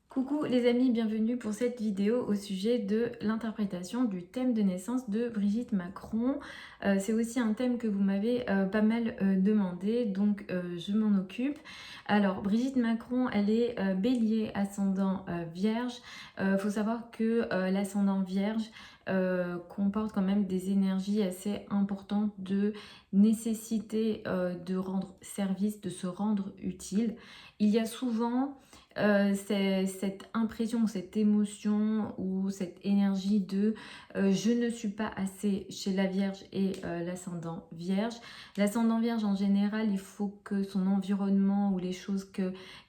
Coucou les amis, bienvenue pour cette vidéo au sujet de l'interprétation du thème de naissance de Brigitte Macron. C'est aussi un thème que vous m'avez pas mal demandé, donc je m'en occupe. Alors Brigitte Macron, elle est bélier ascendant vierge. Faut savoir que l'ascendant vierge comporte quand même des énergies assez importantes de nécessité de rendre service, de se rendre utile. Il y a souvent c'est cette impression, cette émotion ou cette énergie de je ne suis pas assez chez la Vierge et l'ascendant Vierge. L'ascendant Vierge en général, il faut que son environnement ou les choses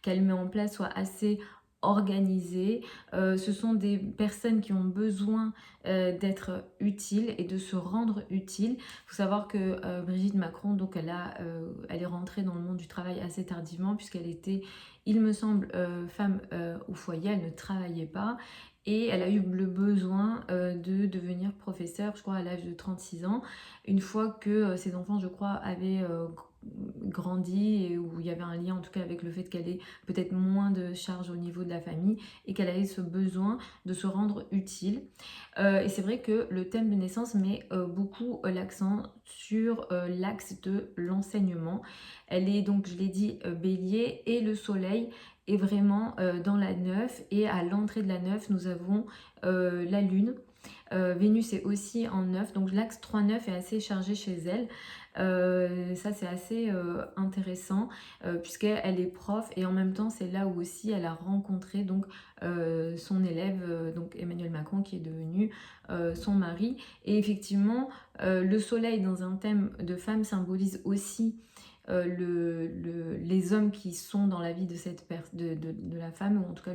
qu'elle met en place soient assez organisées. Ce sont des personnes qui ont besoin d'être utiles et de se rendre utiles. Il faut savoir que Brigitte Macron, donc elle est rentrée dans le monde du travail assez tardivement puisqu'elle était, il me semble, femme au foyer, elle ne travaillait pas et elle a eu le besoin de devenir professeure, je crois à l'âge de 36 ans, une fois que ses enfants, je crois, avaient grandi et où il y avait un lien en tout cas avec le fait qu'elle ait peut-être moins de charges au niveau de la famille et qu'elle avait ce besoin de se rendre utile. Et c'est vrai que le thème de naissance met beaucoup l'accent sur l'axe de l'enseignement. Elle est donc, je l'ai dit, bélier et le soleil est vraiment dans la 9 et à l'entrée de la 9 nous avons la lune. Vénus est aussi en 9, donc l'axe 3-9 est assez chargé chez elle. Ça c'est assez intéressant puisqu'elle est prof et en même temps c'est là où aussi elle a rencontré donc son élève, donc Emmanuel Macron, qui est devenu son mari. Et effectivement, le soleil dans un thème de femme symbolise aussi les hommes qui sont dans la vie de, de la femme, ou en tout cas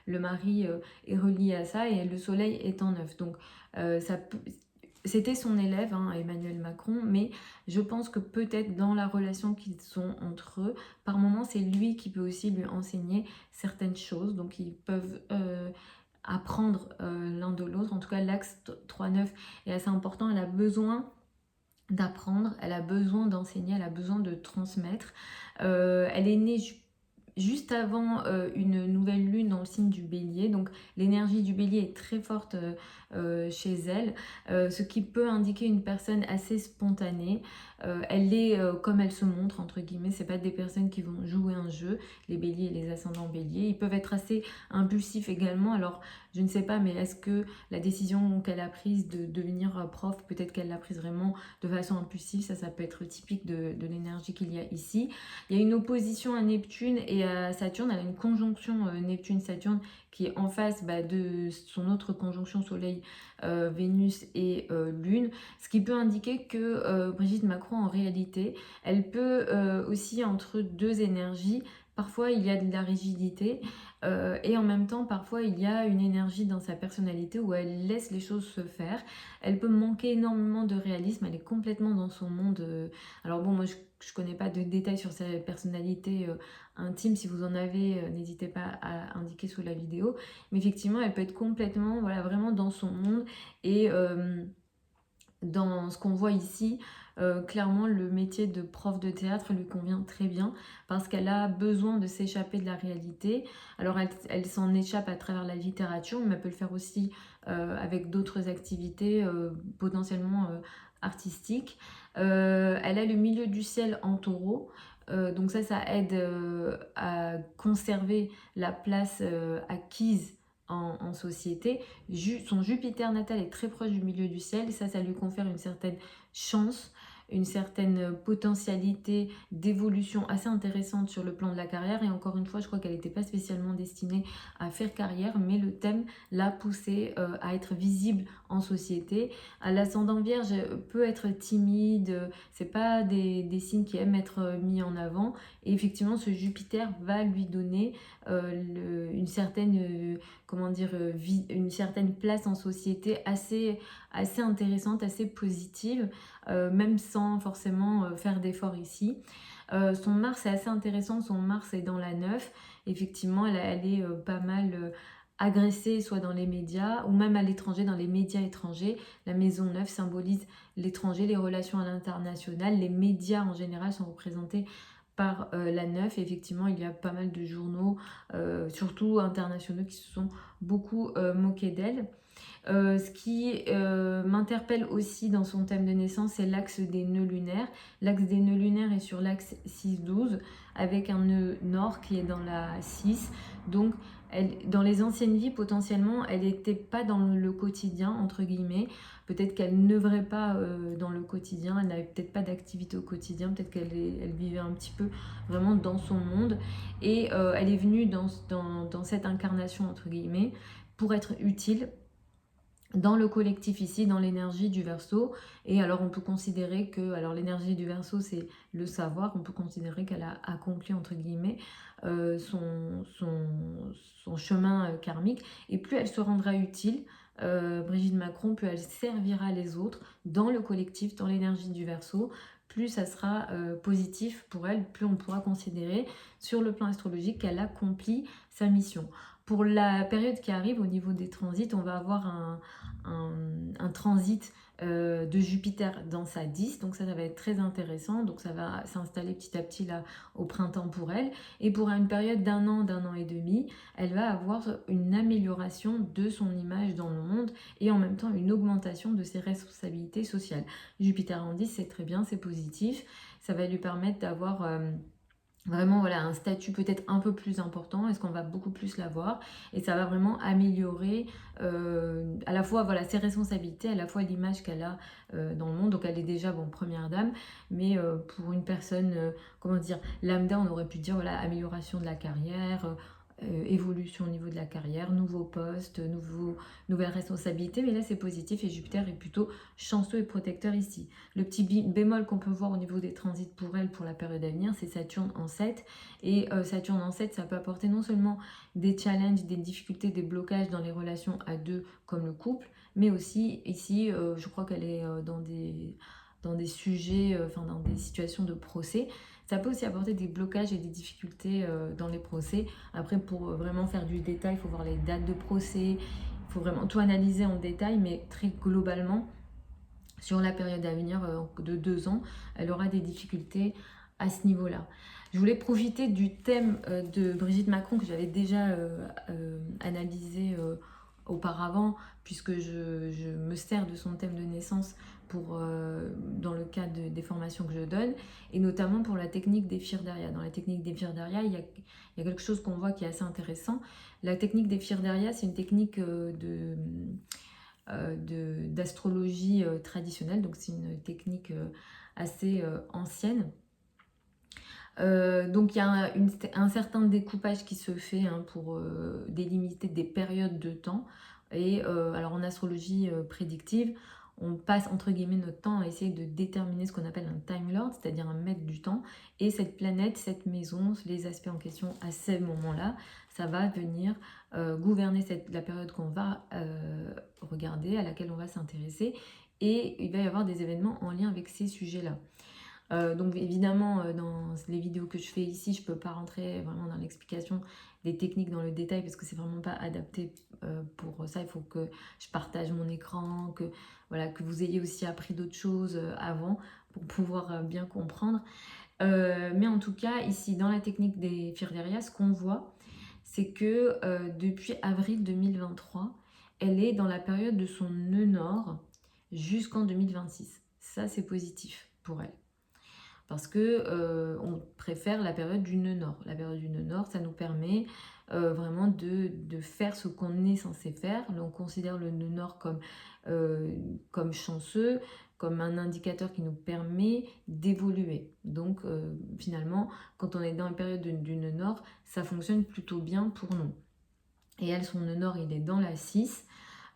le mari est relié à ça, et le soleil est en 9. Donc c'était son élève, hein, Emmanuel Macron, mais je pense que peut-être dans la relation qu'ils ont entre eux, par moments c'est lui qui peut aussi lui enseigner certaines choses, donc ils peuvent apprendre l'un de l'autre. En tout cas, l'axe 3-9 est assez important, elle a besoin d'apprendre, elle a besoin d'enseigner, elle a besoin de transmettre. Elle est née juste avant une nouvelle lune dans le signe du bélier, donc l'énergie du bélier est très forte chez elle, ce qui peut indiquer une personne assez spontanée. Elle est comme elle se montre, entre guillemets, c'est pas des personnes qui vont jouer un jeu, les béliers et les ascendants béliers. Ils peuvent être assez impulsifs également, alors je ne sais pas, mais est-ce que la décision qu'elle a prise de devenir prof, peut-être qu'elle l'a prise vraiment de façon impulsive, ça peut être typique de l'énergie qu'il y a ici. Il y a une opposition à Neptune et à Saturne, elle a une conjonction Neptune-Saturne qui est en face de son autre conjonction Soleil, Vénus et Lune, ce qui peut indiquer que Brigitte Macron, en réalité, elle peut aussi entre deux énergies. Parfois, il y a de la rigidité et en même temps, parfois, il y a une énergie dans sa personnalité où elle laisse les choses se faire. Elle peut manquer énormément de réalisme, elle est complètement dans son monde. Alors bon, moi, je ne connais pas de détails sur sa personnalité intime. Si vous en avez, n'hésitez pas à indiquer sous la vidéo. Mais effectivement, elle peut être complètement, voilà, vraiment dans son monde et dans ce qu'on voit ici, clairement le métier de prof de théâtre lui convient très bien parce qu'elle a besoin de s'échapper de la réalité. Alors elle s'en échappe à travers la littérature, mais elle peut le faire aussi avec d'autres activités potentiellement artistiques. Elle a le milieu du ciel en taureau. Donc ça aide à conserver la place acquise en société. Son Jupiter natal est très proche du milieu du ciel, et ça lui confère une certaine chance, une certaine potentialité d'évolution assez intéressante sur le plan de la carrière. Et encore une fois, je crois qu'elle n'était pas spécialement destinée à faire carrière, mais le thème l'a poussée à être visible en société. À l'ascendant vierge peut être timide, c'est pas des signes qui aiment être mis en avant. Et effectivement, ce Jupiter va lui donner une certaine comment dire, une certaine place en société assez intéressante, assez positive, même sans forcément faire d'efforts ici. Son Mars est assez intéressant, son Mars est dans la 9. Effectivement, elle est pas mal agressée, soit dans les médias ou même à l'étranger, dans les médias étrangers. La maison 9 symbolise l'étranger, les relations à l'international. Les médias en général sont représentés par la 9. Et effectivement, il y a pas mal de journaux, surtout internationaux, qui se sont beaucoup moqués d'elle. Ce qui m'interpelle aussi dans son thème de naissance, c'est l'axe des nœuds lunaires. L'axe des nœuds lunaires est sur l'axe 6-12, avec un nœud nord qui est dans la 6. Donc, dans les anciennes vies, potentiellement, elle n'était pas dans le quotidien, entre guillemets. Peut-être qu'elle n'œuvrait pas dans le quotidien, elle n'avait peut-être pas d'activité au quotidien, peut-être qu'elle vivait un petit peu vraiment dans son monde. Et elle est venue dans cette incarnation, entre guillemets, pour être utile dans le collectif ici, dans l'énergie du Verseau. Et alors on peut considérer que, alors l'énergie du Verseau c'est le savoir, on peut considérer qu'elle a accompli entre guillemets son chemin karmique, et plus elle se rendra utile, Brigitte Macron, plus elle servira les autres dans le collectif, dans l'énergie du Verseau, plus ça sera positif pour elle, plus on pourra considérer sur le plan astrologique qu'elle accomplit sa mission. Pour la période qui arrive au niveau des transits, on va avoir un transit de Jupiter dans sa 10, donc ça va être très intéressant, donc ça va s'installer petit à petit là au printemps pour elle, et pour une période d'un an et demi, elle va avoir une amélioration de son image dans le monde, et en même temps une augmentation de ses responsabilités sociales. Jupiter en 10, c'est très bien, c'est positif, ça va lui permettre d'avoir vraiment voilà, un statut peut-être un peu plus important, est-ce qu'on va beaucoup plus l'avoir, et ça va vraiment améliorer à la fois voilà, ses responsabilités, à la fois l'image qu'elle a dans le monde. Donc elle est déjà bon, première dame, mais pour une personne, comment dire, lambda, on aurait pu dire voilà, amélioration de la carrière, évolution au niveau de la carrière, nouveau poste, nouvelles responsabilités, mais là c'est positif et Jupiter est plutôt chanceux et protecteur ici. Le petit bémol qu'on peut voir au niveau des transits pour elle pour la période à venir, c'est Saturne en 7, et Saturne en 7, ça peut apporter non seulement des challenges, des difficultés, des blocages dans les relations à deux comme le couple, mais aussi ici, je crois qu'elle est dans des sujets, enfin dans des situations de procès. Ça peut aussi apporter des blocages et des difficultés dans les procès. Après, pour vraiment faire du détail, il faut voir les dates de procès, il faut vraiment tout analyser en détail, mais très globalement, sur la période à venir de 2 ans, elle aura des difficultés à ce niveau-là. Je voulais profiter du thème de Brigitte Macron que j'avais déjà analysé auparavant, puisque je me sers de son thème de naissance pour, dans le cadre des formations que je donne, et notamment pour la technique des Firdaria. Dans la technique des Firdaria, il y a quelque chose qu'on voit qui est assez intéressant. La technique des Firdaria, c'est une technique d'astrologie traditionnelle, donc c'est une technique assez ancienne. Donc il y a un certain découpage qui se fait pour délimiter des périodes de temps. Et alors en astrologie prédictive, on passe entre guillemets notre temps à essayer de déterminer ce qu'on appelle un Time Lord, c'est-à-dire un maître du temps. Et cette planète, cette maison, les aspects en question à ces moments-là, ça va venir gouverner la période qu'on va regarder, à laquelle on va s'intéresser. Et il va y avoir des événements en lien avec ces sujets-là. Donc évidemment, dans les vidéos que je fais ici, je ne peux pas rentrer vraiment dans l'explication des techniques dans le détail parce que c'est vraiment pas adapté pour ça. Il faut que je partage mon écran, voilà, que vous ayez aussi appris d'autres choses avant pour pouvoir bien comprendre. Mais en tout cas, ici, dans la technique des Firdaria, ce qu'on voit, c'est que depuis avril 2023, elle est dans la période de son nœud nord jusqu'en 2026. Ça, c'est positif pour elle. Parce que on préfère la période du nœud nord. La période du nœud nord, ça nous permet vraiment de faire ce qu'on est censé faire. Là, on considère le nœud nord comme chanceux, comme un indicateur qui nous permet d'évoluer. Donc finalement, quand on est dans la période du nœud nord, ça fonctionne plutôt bien pour nous. Et elle, son nœud nord, il est dans la 6,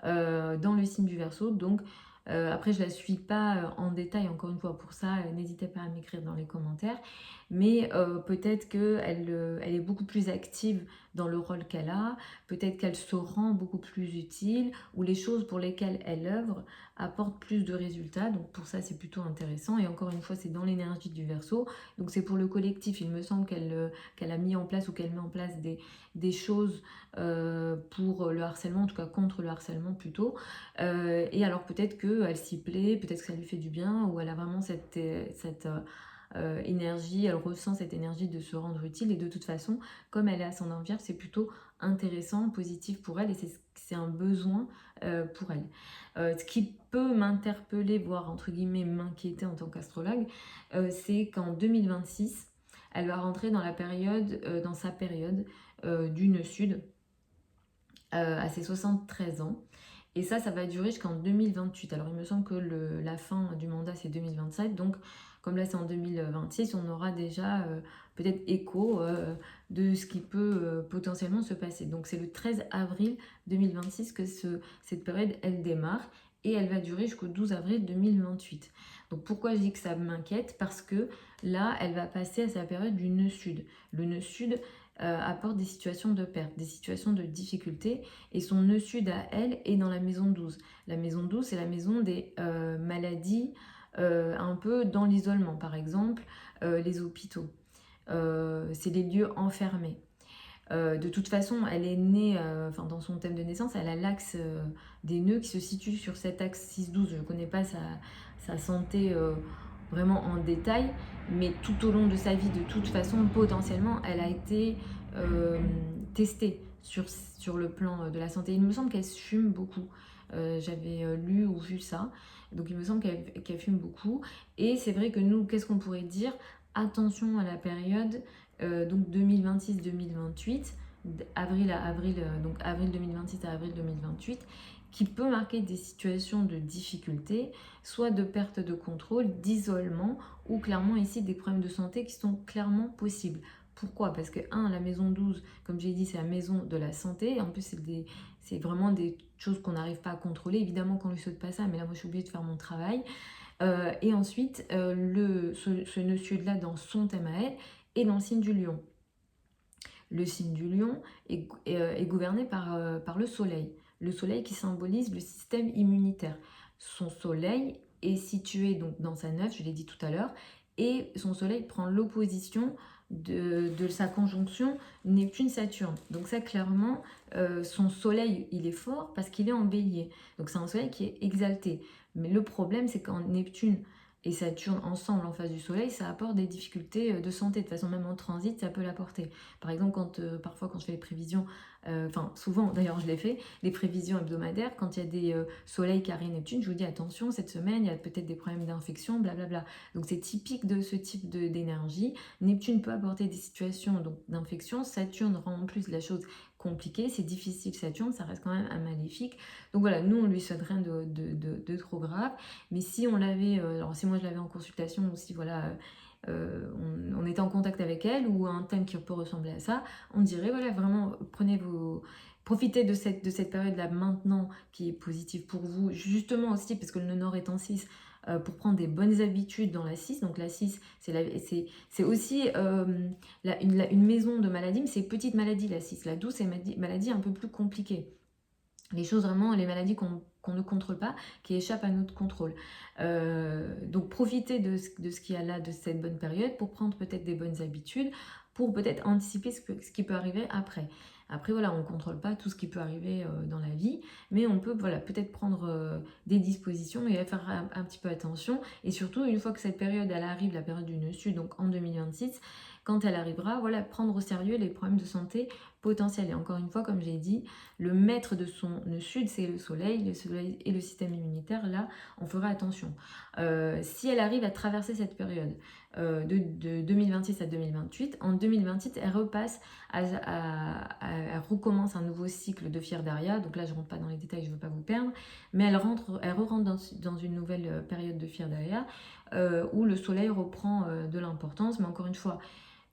dans le signe du Verseau. Donc après, je ne la suis pas en détail, encore une fois, pour ça, n'hésitez pas à m'écrire dans les commentaires. Mais peut-être qu'elle elle est beaucoup plus active dans le rôle qu'elle a, peut-être qu'elle se rend beaucoup plus utile, ou les choses pour lesquelles elle œuvre apportent plus de résultats. Donc pour ça, c'est plutôt intéressant. Et encore une fois, c'est dans l'énergie du Verseau. Donc c'est pour le collectif. Il me semble qu'elle a mis en place ou qu'elle met en place des choses pour le harcèlement, en tout cas contre le harcèlement plutôt. Et alors peut-être qu'elle s'y plaît, peut-être que ça lui fait du bien, ou elle a vraiment cette énergie, elle ressent cette énergie de se rendre utile, et de toute façon, comme elle est ascendant Vierge, c'est plutôt intéressant, positif pour elle, et c'est un besoin pour elle. Ce qui peut m'interpeller, voire entre guillemets m'inquiéter en tant qu'astrologue, c'est qu'en 2026, elle va rentrer dans dans sa période du nœud sud à ses 73 ans. Et ça va durer jusqu'en 2028. Alors il me semble que la fin du mandat c'est 2027, donc comme là c'est en 2026, on aura déjà peut-être écho de ce qui peut potentiellement se passer. Donc c'est le 13 avril 2026 que cette période elle démarre, et elle va durer jusqu'au 12 avril 2028. Donc pourquoi je dis que ça m'inquiète? Parce que là elle va passer à sa période du nœud sud. Le nœud sud apporte des situations de perte, des situations de difficulté, et son nœud sud à elle est dans la maison 12. La maison 12, c'est la maison des maladies un peu dans l'isolement, par exemple les hôpitaux. C'est les lieux enfermés. De toute façon, elle est née, dans son thème de naissance, elle a l'axe des nœuds qui se situe sur cet axe 6-12. Je ne connais pas sa santé vraiment en détail, mais tout au long de sa vie, de toute façon, potentiellement, elle a été testée sur le plan de la santé. Il me semble qu'elle fume beaucoup. J'avais lu ou vu ça. Donc il me semble qu'elle fume beaucoup. Et c'est vrai que nous, qu'est-ce qu'on pourrait dire? Attention à la période donc 2026-2028, avril à avril, donc avril 2026 à avril 2028, qui peut marquer des situations de difficulté, soit de perte de contrôle, d'isolement, ou clairement ici des problèmes de santé qui sont clairement possibles. Pourquoi? Parce que, la maison 12, comme j'ai dit, c'est la maison de la santé. En plus, c'est vraiment des choses qu'on n'arrive pas à contrôler. Évidemment qu'on ne lui saute pas ça, mais là, moi, je suis obligée de faire mon travail. Et ensuite, ce nœud sud-là, dans son thème à elle, est dans le signe du lion. Le signe du lion est gouverné par le soleil. Le soleil qui symbolise le système immunitaire. Son soleil est situé donc dans sa 9, je l'ai dit tout à l'heure, et son soleil prend l'opposition de sa conjonction Neptune-Saturne. Donc ça, clairement, son soleil, il est fort parce qu'il est en bélier. Donc c'est un soleil qui est exalté. Mais le problème, c'est qu'en Neptune et Saturne ensemble en face du soleil, ça apporte des difficultés de santé. De toute façon, même en transit, ça peut l'apporter. Par exemple, parfois quand je fais les prévisions, souvent d'ailleurs je les fais, les prévisions hebdomadaires, quand il y a des soleils carrés Neptune, je vous dis attention, cette semaine, il y a peut-être des problèmes d'infection, blablabla. Donc c'est typique de ce type d'énergie. Neptune peut apporter des situations d'infection. Saturne rend en plus la chose compliquée, c'est difficile. Saturne, ça reste quand même un maléfique. Donc voilà, nous on lui souhaite rien de trop grave. Mais si on l'avait, alors si moi je l'avais en consultation, ou si voilà, on était en contact avec elle, ou un thème qui peut ressembler à ça, on dirait voilà, vraiment profitez de cette période-là maintenant qui est positive pour vous, justement aussi parce que le nord est en 6, pour prendre des bonnes habitudes dans la 6. Donc la 6, c'est aussi une maison de maladie, mais c'est petite maladie la 6. La 12, c'est une maladie un peu plus compliquée. Les choses vraiment, les maladies qu'on ne contrôle pas, qui échappent à notre contrôle. Donc profitez de ce qu'il y a là, de cette bonne période, pour prendre peut-être des bonnes habitudes, pour peut-être anticiper ce qui peut arriver après. Après, voilà, on ne contrôle pas tout ce qui peut arriver dans la vie, mais on peut voilà, peut-être prendre des dispositions et faire un petit peu attention. Et surtout, une fois que cette période, elle arrive, la période du nœud sud, donc en 2026, quand elle arrivera, voilà, prendre au sérieux les problèmes de santé potentiels. Et encore une fois, comme j'ai dit, le maître de son nœud sud, c'est le soleil et le système immunitaire. Là, on fera attention. Si elle arrive à traverser cette période de 2026 à 2028, en 2028, elle repasse, elle recommence un nouveau cycle de Fier d'Aria. Donc là, je ne rentre pas dans les détails, je ne veux pas vous perdre, mais elle re-rentre dans une nouvelle période de Fier d'Aria où le soleil reprend de l'importance. Mais encore une fois,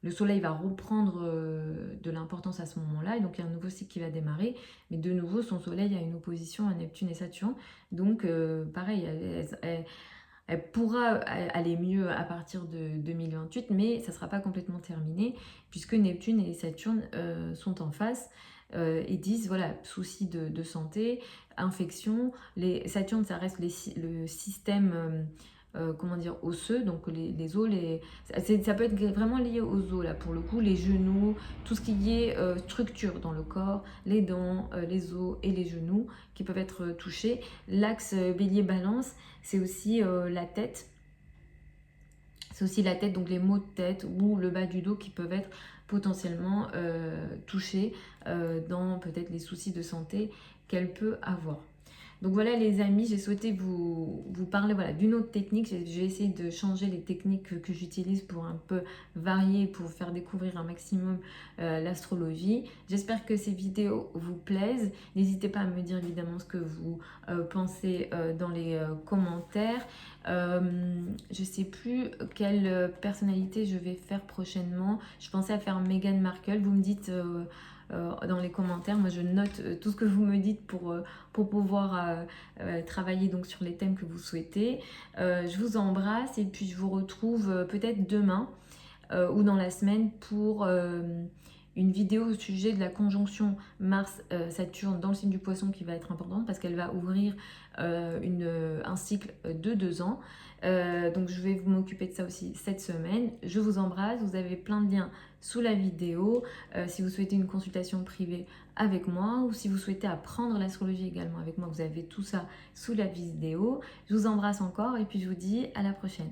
le soleil va reprendre de l'importance à ce moment-là, et donc il y a un nouveau cycle qui va démarrer, mais de nouveau son soleil a une opposition à Neptune et Saturne, donc pareil, elle pourra aller mieux à partir de 2028, mais ça ne sera pas complètement terminé, puisque Neptune et Saturne sont en face, et disent, voilà, soucis de santé, infection. Saturne, ça reste le système comment dire, osseux, donc les os, ça peut être vraiment lié aux os là pour le coup, les genoux, tout ce qui est structure dans le corps, les dents, les os et les genoux qui peuvent être touchés. L'axe bélier balance, c'est aussi la tête. C'est aussi la tête, donc les maux de tête ou le bas du dos qui peuvent être potentiellement touchés dans peut-être les soucis de santé qu'elle peut avoir. Donc voilà les amis, j'ai souhaité vous parler voilà, d'une autre technique. J'ai essayé de changer les techniques que j'utilise pour un peu varier, pour faire découvrir un maximum l'astrologie. J'espère que ces vidéos vous plaisent. N'hésitez pas à me dire évidemment ce que vous pensez dans les commentaires. Je ne sais plus quelle personnalité je vais faire prochainement. Je pensais à faire Meghan Markle. Vous me dites dans les commentaires. Moi, je note tout ce que vous me dites pour pouvoir travailler donc sur les thèmes que vous souhaitez. Je vous embrasse et puis je vous retrouve peut-être demain ou dans la semaine pour une vidéo au sujet de la conjonction Mars-Saturne dans le signe du Poisson qui va être importante parce qu'elle va ouvrir un cycle de 2 ans. Donc je vais m'occuper de ça aussi cette semaine. Je vous embrasse, vous avez plein de liens sous la vidéo. Si vous souhaitez une consultation privée avec moi ou si vous souhaitez apprendre l'astrologie également avec moi, vous avez tout ça sous la vidéo. Je vous embrasse encore et puis je vous dis à la prochaine.